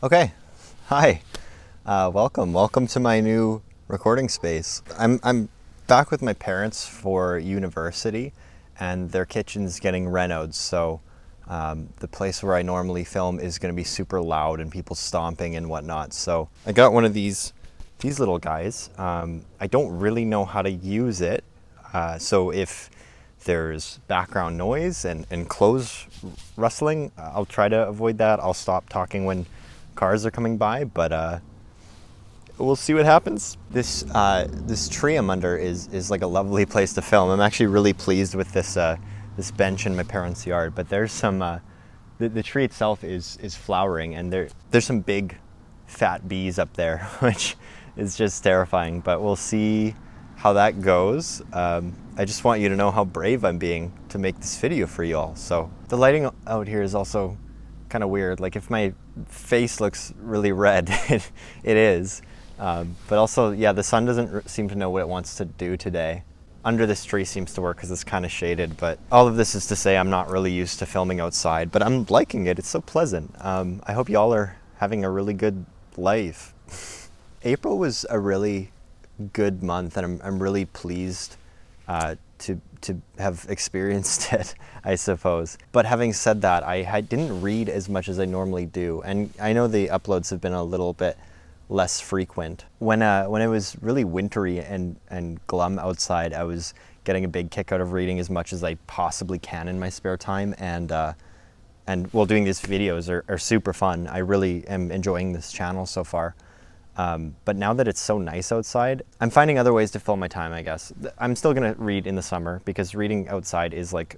Okay, hi. Welcome to my new recording space. I'm back with my parents for university, and their kitchen's getting renoed. So the place where I normally film is going to be super loud and people stomping and whatnot. So I got one of these little guys. I don't really know how to use it, so if there's background noise and clothes rustling, I'll try to avoid that. I'll stop talking when cars are coming by, but we'll see what happens. This tree I'm under is like a lovely place to film. I'm actually really pleased with this bench in my parents' yard. But there's some the tree itself is flowering, and there's some big fat bees up there, which is just terrifying. But we'll see how that goes. I just want you to know how brave I'm being to make this video for you all. So the lighting out here is also kind of weird. Like if my face looks really red, it is. But also, yeah, the sun doesn't seem to know what it wants to do today. Under this tree seems to work because it's kind of shaded, but all of this is to say I'm not really used to filming outside, but I'm liking it. It's so pleasant. I hope y'all are having a really good life. April was a really good month, and I'm really pleased to have experienced it, I suppose. But having said that, I didn't read as much as I normally do, and I know the uploads have been a little bit less frequent. When it was really wintry and glum outside, I was getting a big kick out of reading as much as I possibly can in my spare time, and while doing these videos are super fun. I really am enjoying this channel so far. But now that it's so nice outside, I'm finding other ways to fill my time, I guess. I'm still gonna read in the summer because reading outside is like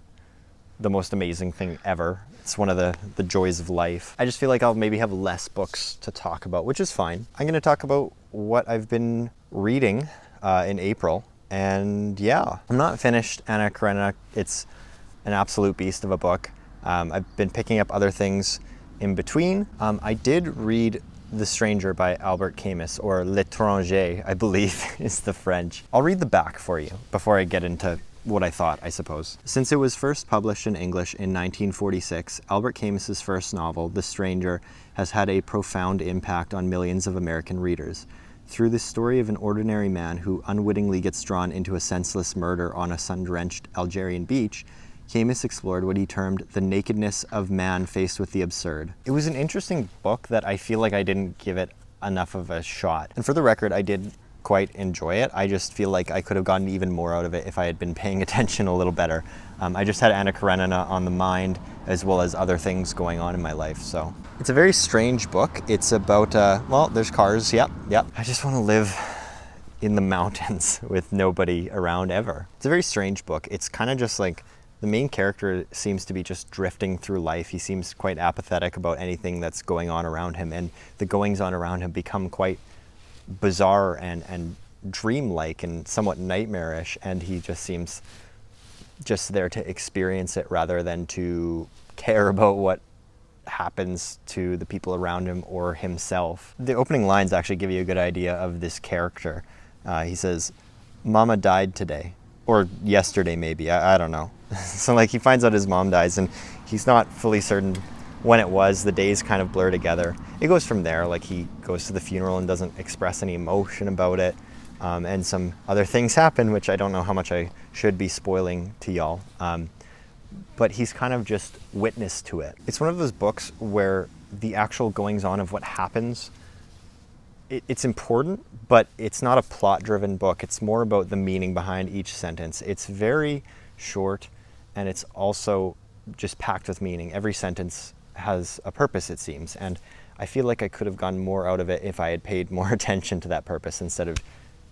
the most amazing thing ever. It's one of the joys of life. I just feel like I'll maybe have less books to talk about, which is fine. I'm gonna talk about what I've been reading in April. And yeah, I'm not finished Anna Karenina. It's an absolute beast of a book. I've been picking up other things in between. I did read The Stranger by Albert Camus, or L'étranger, I believe is the French. I'll read the back for you before I get into what I thought, I suppose. Since it was first published in English in 1946, Albert Camus's first novel, The Stranger, has had a profound impact on millions of American readers. Through the story of an ordinary man who unwittingly gets drawn into a senseless murder on a sun-drenched Algerian beach, Camus explored what he termed the nakedness of man faced with the absurd. It was an interesting book that I feel like I didn't give it enough of a shot. And for the record, I did quite enjoy it. I just feel like I could have gotten even more out of it if I had been paying attention a little better. I just had Anna Karenina on the mind, as well as other things going on in my life. So it's a very strange book. It's about, well, there's cars, yep. I just want to live in the mountains with nobody around ever. It's a very strange book. It's kind of just like, the main character seems to be just drifting through life. He seems quite apathetic about anything that's going on around him, and the goings on around him become quite bizarre and dreamlike and somewhat nightmarish, and he just seems just there to experience it rather than to care about what happens to the people around him or himself. The opening lines actually give you a good idea of this character. He says, "Mama died today." Or yesterday maybe, I don't know. So like he finds out his mom dies and he's not fully certain when it was. The days kind of blur together. It goes from there, like he goes to the funeral and doesn't express any emotion about it. And some other things happen, which I don't know how much I should be spoiling to y'all. But he's kind of just witness to it. It's one of those books where the actual goings on of what happens, it's important, but it's not a plot-driven book. It's more about the meaning behind each sentence. It's very short, and it's also just packed with meaning. Every sentence has a purpose, it seems, and I feel like I could have gotten more out of it if I had paid more attention to that purpose instead of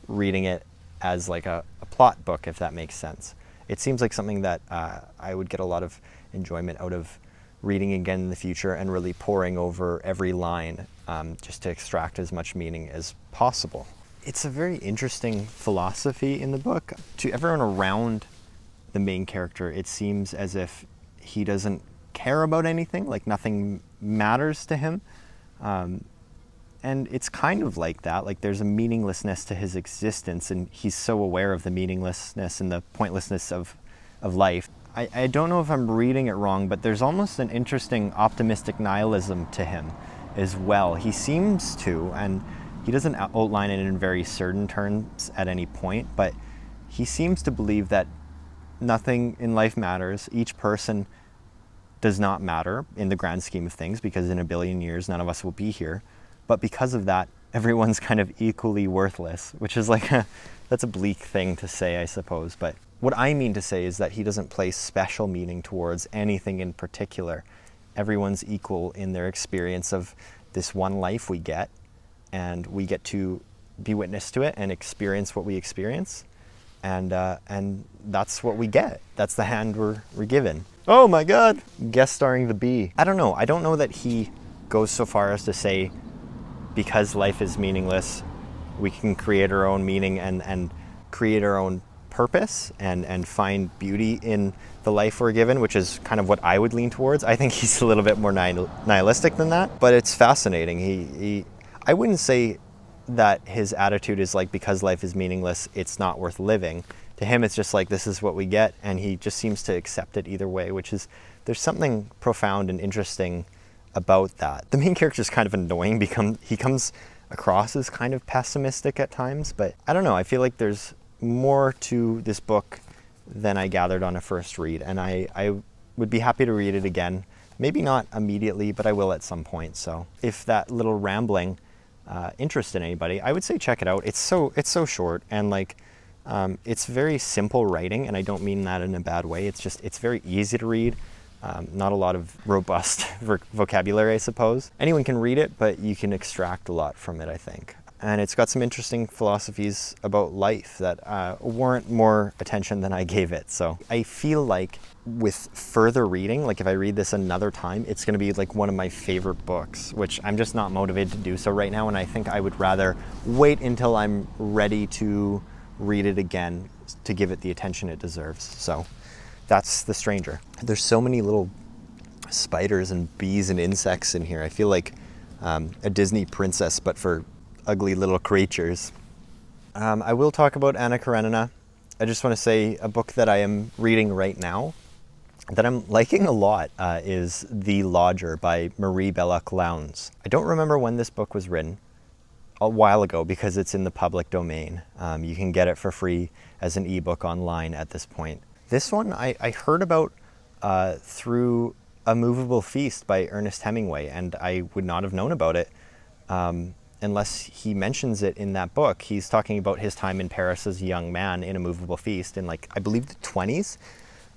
reading it as like a plot book, if that makes sense. It seems like something that I would get a lot of enjoyment out of reading again in the future and really poring over every line just to extract as much meaning as possible. It's a very interesting philosophy in the book. To everyone around the main character, it seems as if he doesn't care about anything, like nothing matters to him. And it's kind of like that, like there's a meaninglessness to his existence, and he's so aware of the meaninglessness and the pointlessness of life. I don't know if I'm reading it wrong, but there's almost an interesting optimistic nihilism to him. as well. He seems to, and he doesn't outline it in very certain terms at any point, but he seems to believe that nothing in life matters. Each person does not matter in the grand scheme of things, because in a billion years none of us will be here. But because of that, everyone's kind of equally worthless, which is like that's a bleak thing to say, I suppose. But what I mean to say is that he doesn't place special meaning towards anything in particular. Everyone's equal in their experience of this one life we get, and we get to be witness to it and experience what we experience. And that's what we get. That's the hand we're given. Oh my God! Guest starring the bee. I don't know. I don't know that he goes so far as to say, because life is meaningless, we can create our own meaning and create our own purpose and find beauty in the life we're given, which is kind of what I would lean towards. I think he's a little bit more nihilistic than that, but it's fascinating. I wouldn't say that his attitude is like, because life is meaningless, it's not worth living. To him, it's just like, this is what we get, and he just seems to accept it either way, which is, there's something profound and interesting about that. The main character is kind of annoying because he comes across as kind of pessimistic at times, but I don't know, I feel like there's more to this book than I gathered on a first read, and I would be happy to read it again. Maybe not immediately, but I will at some point. So if that little rambling interested anybody, I would say check it out. It's so short, and like it's very simple writing, and I don't mean that in a bad way. It's very easy to read. Not a lot of robust vocabulary, I suppose. Anyone can read it, but you can extract a lot from it, I think. And it's got some interesting philosophies about life that warrant more attention than I gave it. So I feel like with further reading, like if I read this another time, it's going to be like one of my favorite books, which I'm just not motivated to do so right now. And I think I would rather wait until I'm ready to read it again to give it the attention it deserves. So that's The Stranger. There's so many little spiders and bees and insects in here. I feel like a Disney princess, but for ugly little creatures. I will talk about Anna Karenina. I just want to say a book that I am reading right now that I'm liking a lot is The Lodger by Marie Belloc Lowndes. I don't remember when this book was written, a while ago, because it's in the public domain. You can get it for free as an ebook online at this point. This one I heard about through A Movable Feast by Ernest Hemingway, and I would not have known about it unless he mentions it in that book. He's talking about his time in Paris as a young man in A Movable Feast in, like, I believe the 20s,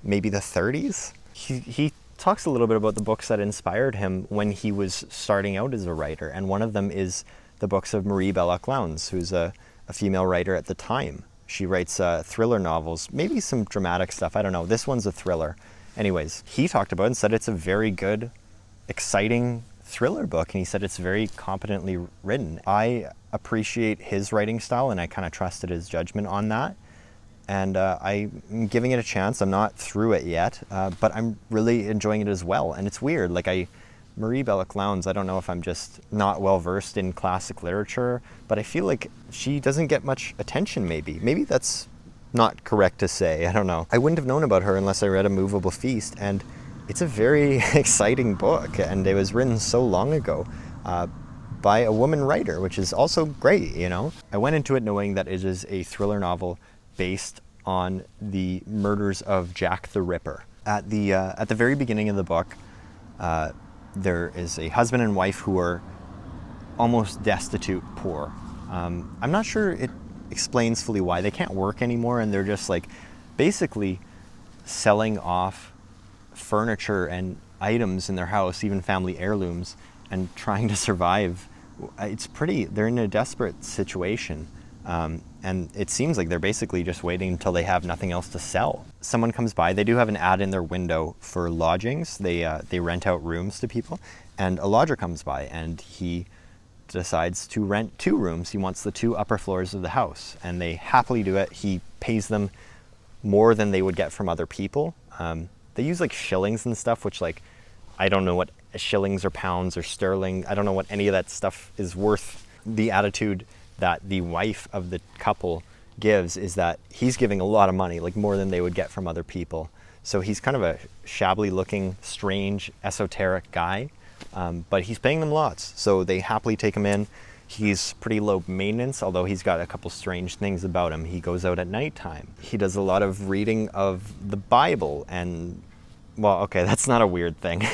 maybe the 30s. He talks a little bit about the books that inspired him when he was starting out as a writer, and one of them is the books of Marie Belloc Lowndes, who's a female writer at the time. She writes thriller novels, maybe some dramatic stuff, I don't know. This one's a thriller. Anyways, he talked about it and said it's a very good, exciting thriller book, and he said it's very competently written. I appreciate his writing style, and I kind of trusted his judgment on that. And I'm giving it a chance. I'm not through it yet, but I'm really enjoying it as well. And it's weird, like Marie Belloc Lowndes, I don't know if I'm just not well versed in classic literature, but I feel like she doesn't get much attention maybe. Maybe that's not correct to say, I don't know. I wouldn't have known about her unless I read A Movable Feast, and it's a very exciting book, and it was written so long ago by a woman writer, which is also great, you know? I went into it knowing that it is a thriller novel based on the murders of Jack the Ripper. At the very beginning of the book, there is a husband and wife who are almost destitute poor. I'm not sure it explains fully why. They can't work anymore, and they're just like basically selling off furniture and items in their house, even family heirlooms, and trying to survive. They're in a desperate situation. And it seems like they're basically just waiting until they have nothing else to sell. Someone comes by, they do have an ad in their window for lodgings. They rent out rooms to people, and a lodger comes by, and he decides to rent 2 rooms. He wants the 2 upper floors of the house, and they happily do it. He pays them more than they would get from other people. They use like shillings and stuff, which like, I don't know what shillings or pounds or sterling, I don't know what any of that stuff is worth. The attitude that the wife of the couple gives is that he's giving a lot of money, like more than they would get from other people. So he's kind of a shabbily looking, strange, esoteric guy. But he's paying them lots, so they happily take him in. He's pretty low maintenance, although he's got a couple strange things about him. He goes out at nighttime. He does a lot of reading of the Bible, and, well, okay, that's not a weird thing.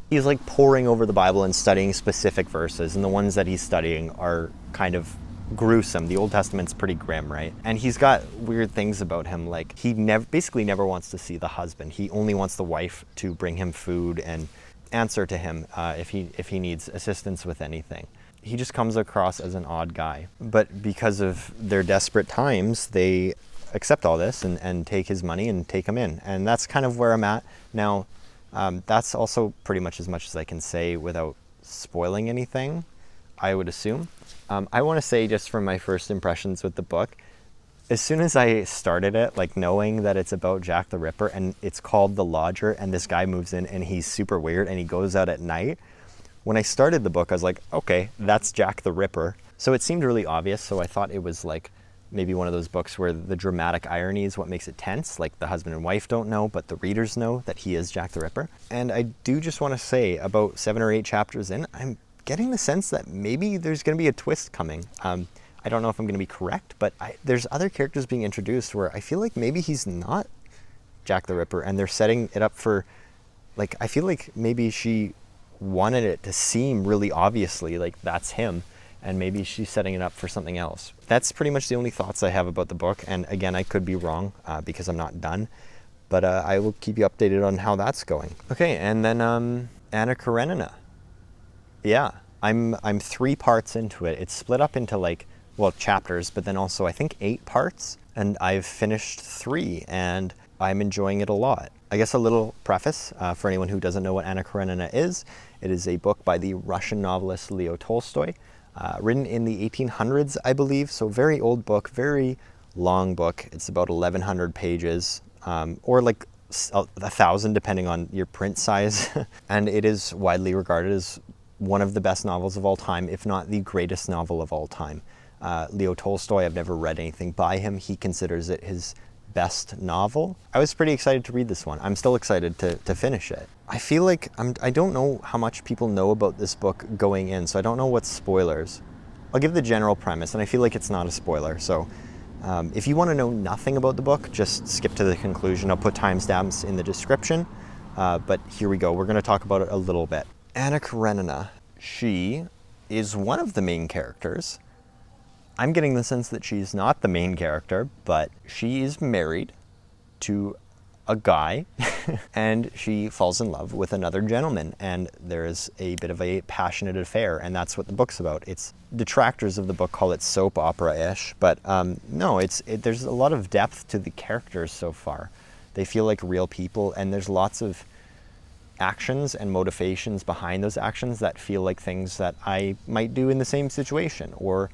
He's like poring over the Bible and studying specific verses, and the ones that he's studying are kind of gruesome. The Old Testament's pretty grim, right? And he's got weird things about him, like he basically never wants to see the husband. He only wants the wife to bring him food and answer to him if he needs assistance with anything. He just comes across as an odd guy. But because of their desperate times, they accept all this and take his money and take him in. And that's kind of where I'm at now. That's also pretty much as I can say without spoiling anything, I would assume. I want to say, just from my first impressions with the book, as soon as I started it, like knowing that it's about Jack the Ripper and it's called The Lodger, and this guy moves in and he's super weird and he goes out at night, when I started the book, I was like, okay, that's Jack the Ripper. So it seemed really obvious, so I thought it was like maybe one of those books where the dramatic irony is what makes it tense, like the husband and wife don't know, but the readers know that he is Jack the Ripper. And I do just want to say, about 7 or 8 chapters in, I'm getting the sense that maybe there's going to be a twist coming. I don't know if I'm going to be correct, but there's other characters being introduced where I feel like maybe he's not Jack the Ripper, and they're setting it up for, like, I feel like maybe she wanted it to seem really obviously like that's him, and maybe she's setting it up for something else. That's pretty much the only thoughts I have about the book, and again, I could be wrong because I'm not done, but I will keep you updated on how that's going. Okay, and then Anna Karenina. Yeah, I'm 3 parts into it. It's split up into chapters, but then also I think 8 parts, and I've finished 3, and I'm enjoying it a lot. I guess a little preface for anyone who doesn't know what Anna Karenina is. It is a book by the Russian novelist Leo Tolstoy, written in the 1800s, I believe, so very old book, very long book. It's about 1,100 pages, or like 1,000 depending on your print size, and it is widely regarded as one of the best novels of all time, if not the greatest novel of all time. Leo Tolstoy, I've never read anything by him. He considers it his best novel. I was pretty excited to read this one. I'm still excited to finish it. I feel like I don't know how much people know about this book going in, so I don't know what's spoilers. I'll give the general premise, and I feel like it's not a spoiler. So if you want to know nothing about the book, just skip to the conclusion. I'll put timestamps in the description, but here we go. We're going to talk about it a little bit. Anna Karenina, she is one of the main characters. I'm getting the sense that she's not the main character, but she is married to a guy and she falls in love with another gentleman, and there's a bit of a passionate affair, and that's what the book's about. It's detractors of the book call it soap opera-ish, but no, there's a lot of depth to the characters so far. They feel like real people, and there's lots of actions and motivations behind those actions that feel like things that I might do in the same situation, or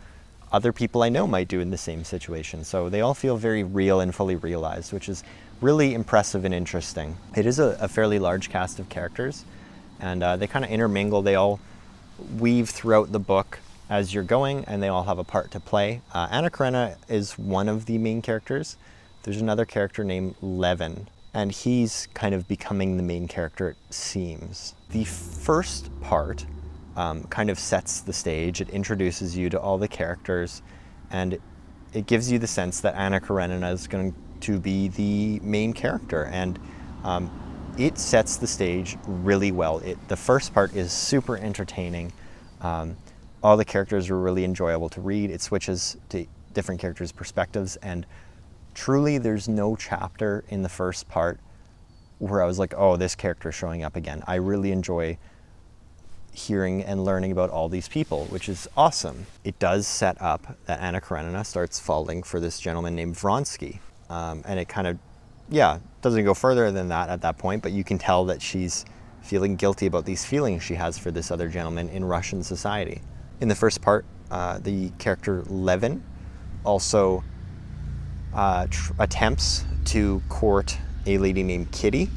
other people I know might do in the same situation. So they all feel very real and fully realized, which is really impressive and interesting. It is a fairly large cast of characters, and they kind of intermingle. They all weave throughout the book as you're going, and they all have a part to play. Anna Karenina is one of the main characters. There's another character named Levin, and he's kind of becoming the main character, it seems. The first part kind of sets the stage. It introduces you to all the characters, and it gives you the sense that Anna Karenina is going to be the main character, and it sets the stage really well. The first part is super entertaining. All the characters are really enjoyable to read. It switches to different characters' perspectives, and truly there's no chapter in the first part where I was like, oh, this character is showing up again. I really enjoy hearing and learning about all these people, which is awesome. It does set up that Anna Karenina starts falling for this gentleman named Vronsky. And it kind of, doesn't go further than that at that point, but you can tell that she's feeling guilty about these feelings she has for this other gentleman in Russian society. In the first part, the character Levin also attempts to court a lady named Kitty.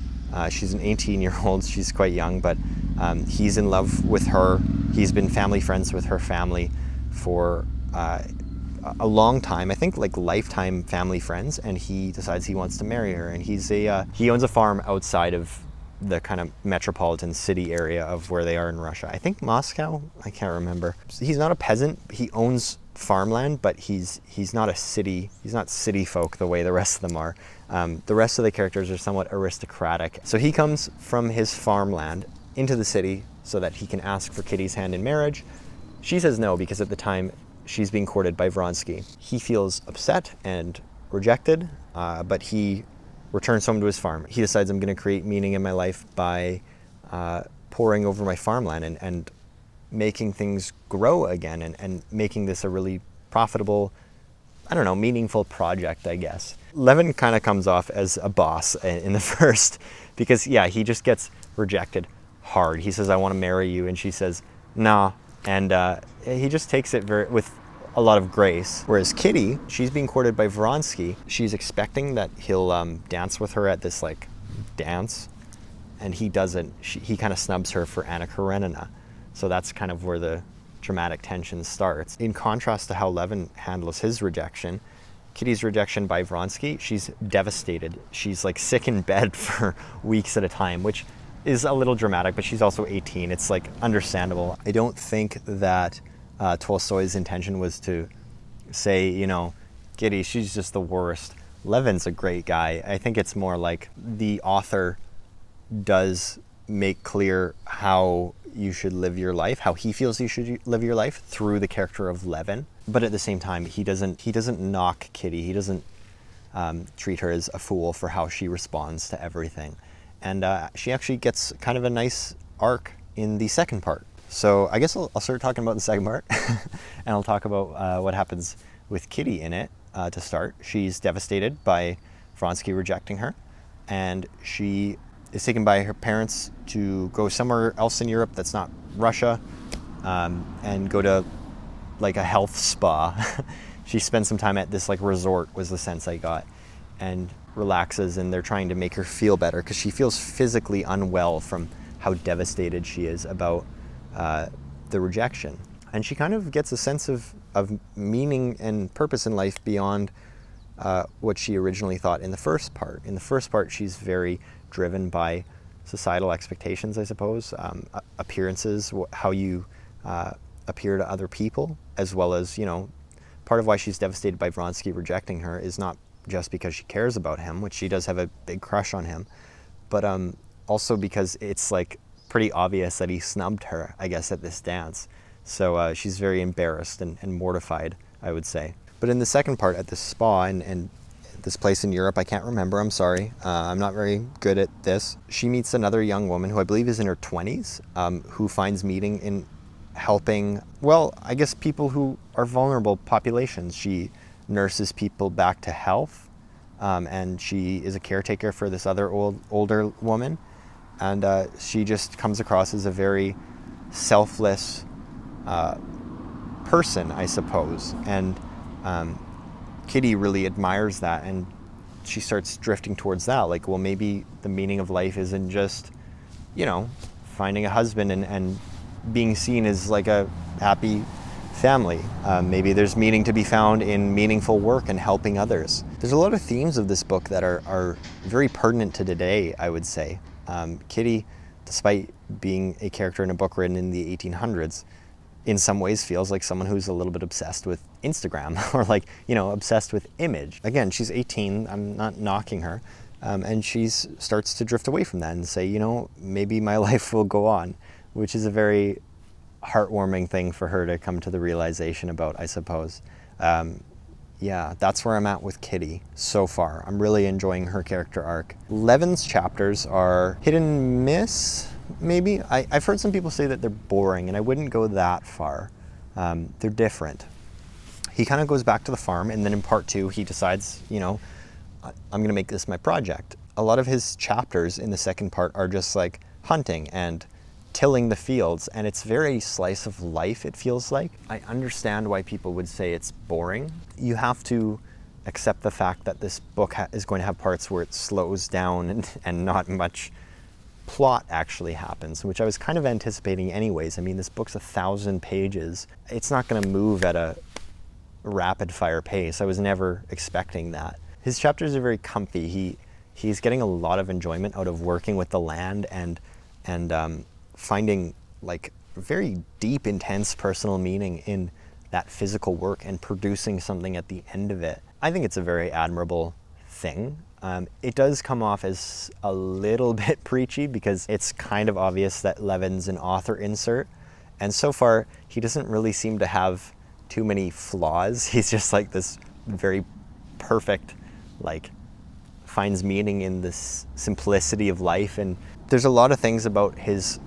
She's an 18-year-old, she's quite young, but he's in love with her. He's been family friends with her family for a long time, I think like lifetime family friends, and he decides he wants to marry her. And he owns a farm outside of the kind of metropolitan city area of where they are in Russia. I think Moscow, I can't remember. He's not a peasant. He owns farmland, but he's not city folk the way the rest of them are. The rest of the characters are somewhat aristocratic. So he comes from his farmland into the city so that he can ask for Kitty's hand in marriage. She says no because at the time she's being courted by Vronsky. He feels upset and rejected, but he returns home to his farm. He decides, I'm going to create meaning in my life by poring over my farmland and making things grow again and making this a really profitable, I don't know, meaningful project, I guess. Levin kind of comes off as a boss in the first because, yeah, he just gets rejected hard. He says, I want to marry you. And she says, nah. And he just takes it with a lot of grace. Whereas Kitty, she's being courted by Vronsky. She's expecting that he'll dance with her at this dance, and he doesn't. He kind of snubs her for Anna Karenina. So that's kind of where the dramatic tension starts. In contrast to how Levin handles his rejection, Kitty's rejection by Vronsky, she's devastated. She's sick in bed for weeks at a time, which is a little dramatic, but she's also 18. It's understandable. I don't think that Tolstoy's intention was to say, Kitty, she's just the worst. Levin's a great guy. I think it's more like the author does make clear how you should live your life, how he feels you should live your life through the character of Levin. But at the same time, he doesn't knock Kitty. He doesn't treat her as a fool for how she responds to everything. And she actually gets kind of a nice arc in the second part. So I guess I'll start talking about the second part, and I'll talk about what happens with Kitty in it to start. She's devastated by Vronsky rejecting her, and she is taken by her parents to go somewhere else in Europe that's not Russia, and go to a health spa. She spends some time at this resort, was the sense I got, and relaxes, and they're trying to make her feel better because she feels physically unwell from how devastated she is about the rejection. And she kind of gets a sense of meaning and purpose in life beyond what she originally thought in the first part. In the first part, she's very driven by societal expectations, I suppose, appearances, how you appear to other people, as well as, part of why she's devastated by Vronsky rejecting her is not just because she cares about him, which she does have a big crush on him, but also because it's pretty obvious that he snubbed her, I guess, at this dance. So she's very embarrassed and mortified, I would say. But in the second part, at this spa and this place in Europe, I can't remember, I'm sorry. I'm not very good at this. She meets another young woman who I believe is in her 20s, who finds meaning in helping, well, I guess people who are vulnerable populations. She nurses people back to health, and she is a caretaker for this other older woman. And she just comes across as a very selfless person, I suppose. And Kitty really admires that, and she starts drifting towards that. Well, maybe the meaning of life isn't just, finding a husband and being seen as a happy family. Maybe there's meaning to be found in meaningful work and helping others. There's a lot of themes of this book that are very pertinent to today, I would say. Kitty, despite being a character in a book written in the 1800s, in some ways feels like someone who's a little bit obsessed with Instagram or obsessed with image. Again, she's 18, I'm not knocking her, and she starts to drift away from that and say, maybe my life will go on, which is a very heartwarming thing for her to come to the realization about, I suppose. Yeah, that's where I'm at with Kitty so far. I'm really enjoying her character arc. Levin's chapters are hit and miss, maybe. I've heard some people say that they're boring, and I wouldn't go that far. They're different. He kind of goes back to the farm, and then in part 2, he decides, I'm going to make this my project. A lot of his chapters in the second part are just hunting and tilling the fields, and it's very slice of life, it feels like. I understand why people would say it's boring. You have to accept the fact that this book is going to have parts where it slows down and not much plot actually happens, which I was kind of anticipating anyways. I mean, this book's 1,000 pages. It's not going to move at a rapid fire pace. I was never expecting that. His chapters are very comfy. he's getting a lot of enjoyment out of working with the land and finding like very deep, intense personal meaning in that physical work and producing something at the end of it. I think it's a very admirable thing. It does come off as a little bit preachy because it's kind of obvious that Levin's an author insert, and so far he doesn't really seem to have too many flaws. He's just like this very perfect, like, finds meaning in this simplicity of life. And there's a lot of things about his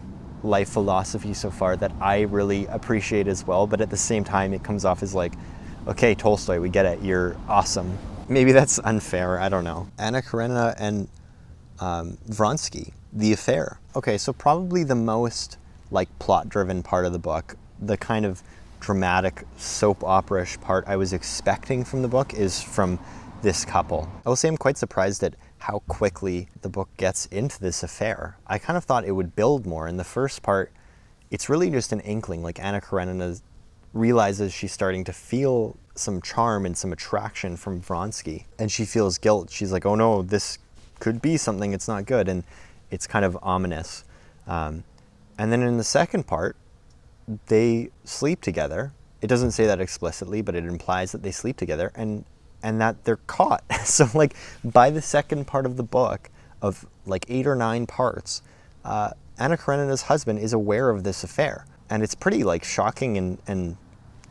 life philosophy so far that I really appreciate as well, but at the same time it comes off as like, okay, Tolstoy, we get it, you're awesome. Maybe that's unfair, I don't know. Anna Karenina and Vronsky, the affair. Okay, so probably the most like plot-driven part of the book, the kind of dramatic soap opera-ish part I was expecting from the book is from this couple. I will say I'm quite surprised at how quickly the book gets into this affair. I kind of thought it would build more. In the first part, it's really just an inkling, like Anna Karenina realizes she's starting to feel some charm and some attraction from Vronsky, and she feels guilt. She's like, oh no, this could be something, it's not good, and it's kind of ominous. And then in the second part, they sleep together. It doesn't say that explicitly, but it implies that they sleep together and that they're caught. So like by the second part of the book, of like 8 or 9 parts, Anna Karenina's husband is aware of this affair. And it's pretty like shocking and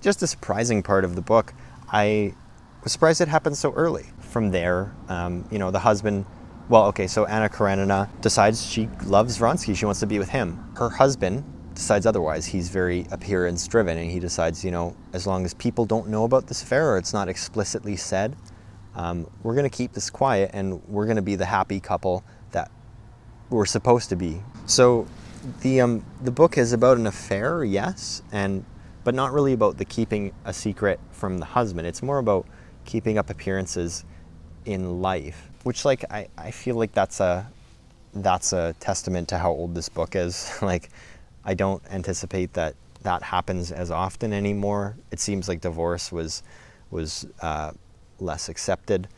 just a surprising part of the book. I was surprised it happened so early. From there, the husband, well, okay, so Anna Karenina decides she loves Vronsky, she wants to be with him. Her husband decides otherwise. He's very appearance driven, and he decides, as long as people don't know about this affair or it's not explicitly said, we're going to keep this quiet and we're going to be the happy couple that we're supposed to be. So the book is about an affair, yes, but not really about the keeping a secret from the husband. It's more about keeping up appearances in life, which like I feel like that's a testament to how old this book is. Like, I don't anticipate that happens as often anymore. It seems like divorce was less accepted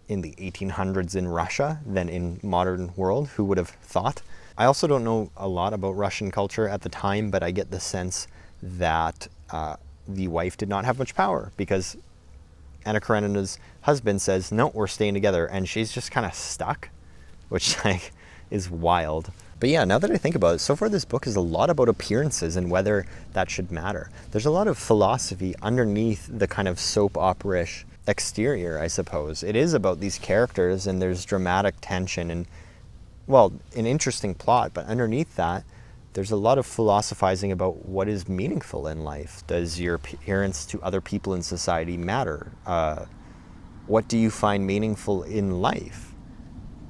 in the 1800s in Russia than in modern world. Who would have thought? I also don't know a lot about Russian culture at the time, but I get the sense that the wife did not have much power because Anna Karenina's husband says, no, we're staying together, and she's just kind of stuck, which like is wild. But yeah, now that I think about it, so far this book is a lot about appearances and whether that should matter. There's a lot of philosophy underneath the kind of soap opera-ish exterior, I suppose. It is about these characters, and there's dramatic tension and, well, an interesting plot, but underneath that, there's a lot of philosophizing about what is meaningful in life. Does your appearance to other people in society matter? What do you find meaningful in life?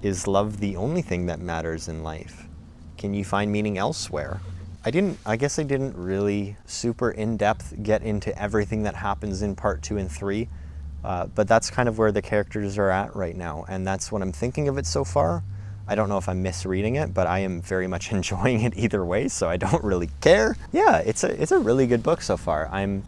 Is love the only thing that matters in life? Can you find meaning elsewhere? I guess I didn't really super in-depth get into everything that happens in part 2 and 3, but that's kind of where the characters are at right now, and that's what I'm thinking of it so far. I don't know if I'm misreading it, but I am very much enjoying it either way, so I don't really care. Yeah, it's a really good book so far. I'm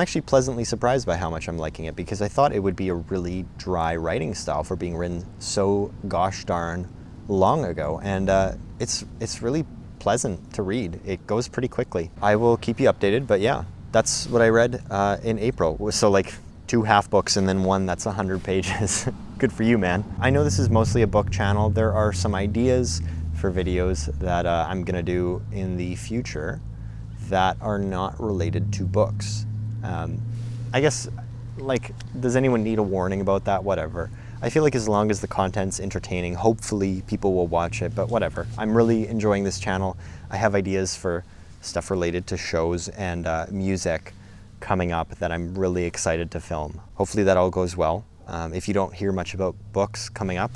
actually pleasantly surprised by how much I'm liking it, because I thought it would be a really dry writing style for being written so gosh darn long ago, and it's really pleasant to read. It goes pretty quickly. I will keep you updated, but yeah, that's what I read in April. So like 2 half books and then one that's 100 pages. Good for you, man. I know this is mostly a book channel. There are some ideas for videos that I'm gonna do in the future that are not related to books. I guess, like, does anyone need a warning about that? Whatever. I feel like as long as the content's entertaining, hopefully people will watch it, but whatever. I'm really enjoying this channel. I have ideas for stuff related to shows and music coming up that I'm really excited to film. Hopefully that all goes well. If you don't hear much about books coming up,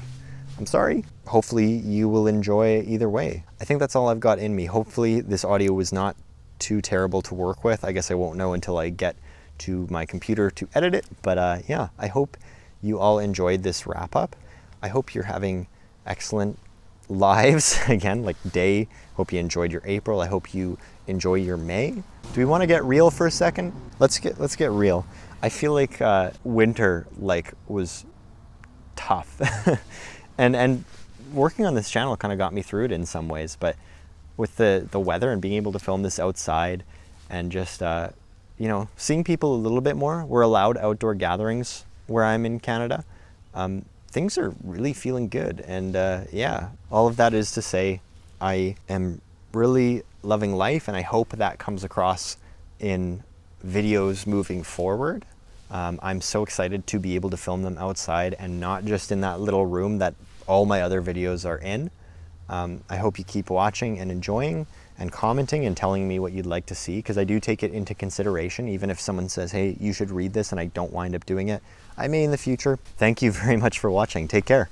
I'm sorry. Hopefully you will enjoy it either way. I think that's all I've got in me. Hopefully this audio was not too terrible to work with. I guess I won't know until I get to my computer to edit it. But yeah, I hope you all enjoyed this wrap up. I hope you're having excellent lives again, like day. Hope you enjoyed your April. I hope you enjoy your May. Do we want to get real for a second? Let's get real. I feel like winter was tough. And working on this channel kind of got me through it in some ways, but with the weather and being able to film this outside and just, you know, seeing people a little bit more. We're allowed outdoor gatherings where I'm in Canada. Things are really feeling good. And yeah, all of that is to say, I am really loving life, and I hope that comes across in videos moving forward. I'm so excited to be able to film them outside and not just in that little room that all my other videos are in. I hope you keep watching and enjoying and commenting and telling me what you'd like to see, because I do take it into consideration, even if someone says, hey, you should read this, and I don't wind up doing it. I may in the future. Thank you very much for watching. Take care.